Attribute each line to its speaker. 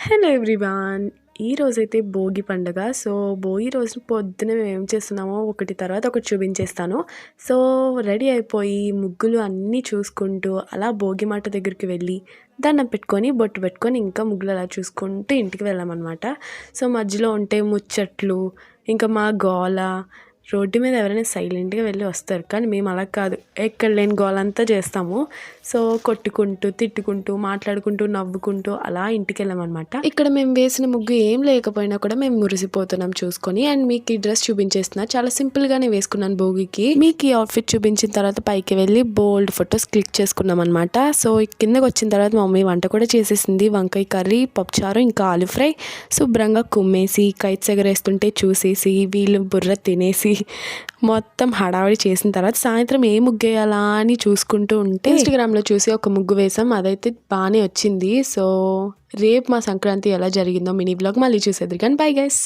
Speaker 1: Hello everyone. ఈరోజైతే భోగి పండుగ. So, Bhogi రోజు పొద్దున మేమేం చేస్తున్నామో ఒకటి తర్వాత ఒకటి చూపించేస్తాను. సో, రెడీ అయిపోయి ముగ్గులు అన్నీ చూసుకుంటూ అలా భోగి మంట దగ్గరికి వెళ్ళి దండం పెట్టుకొని, బొట్టు పెట్టుకొని ఇంకా ముగ్గులు అలా చూసుకుంటూ ఇంటికి వెళ్ళామన్నమాట. సో, మధ్యలో ఉంటే ముచ్చట్లు, ఇంకా మా గోల, రోడ్డు మీద ఎవరైనా సైలెంట్‌గా వెళ్ళి వస్తారు. కానీ మేము అలా కాదు. ఎక్కడ లేని గోలంతా చేస్తాము. సో, కొట్టుకుంటూ, తిట్టుకుంటూ, మాట్లాడుకుంటూ, నవ్వుకుంటూ అలా ఇంటికెళ్ళామనమాట. ఇక్కడ మేము వేసిన ముగ్గు ఏం లేకపోయినా కూడా మేము మురిసిపోతున్నాం చూసుకొని. అండ్ మీకు ఈ డ్రెస్ చూపించేస్తున్నా. చాలా సింపుల్‌గానే వేసుకున్నాను భోగికి. మీకు ఈ అవుట్‌ఫిట్ చూపించిన తర్వాత పైకి వెళ్ళి బోల్డ్ ఫోటోస్ క్లిక్ చేసుకున్నాం అనమాట. సో, కిందకి వచ్చిన తర్వాత మా మమ్మీ వంట కూడా చేసేసింది. వంకాయ కర్రీ, పప్పుచారు, ఇంకా ఆలు ఫ్రై. శుభ్రంగా కుమ్మేసి, కైట్స్ ఎగరేస్తుంటే చూసేసి, వీళ్ళు బుర్ర తినేసి మొత్తం హడావిడి చేసిన తర్వాత సాయంత్రం ఏ ముగ్గు వేయాలా అని చూసుకుంటూ ఉంటే ఇన్స్టాగ్రామ్లో చూసి ఒక ముగ్గు వేసాం. అదైతే బాగానే వచ్చింది. సో, రేపు మా సంక్రాంతి ఎలా జరిగిందో మినీ బ్లాగ్ మళ్ళీ చూసేద్దరు. కానీ బై గైస్.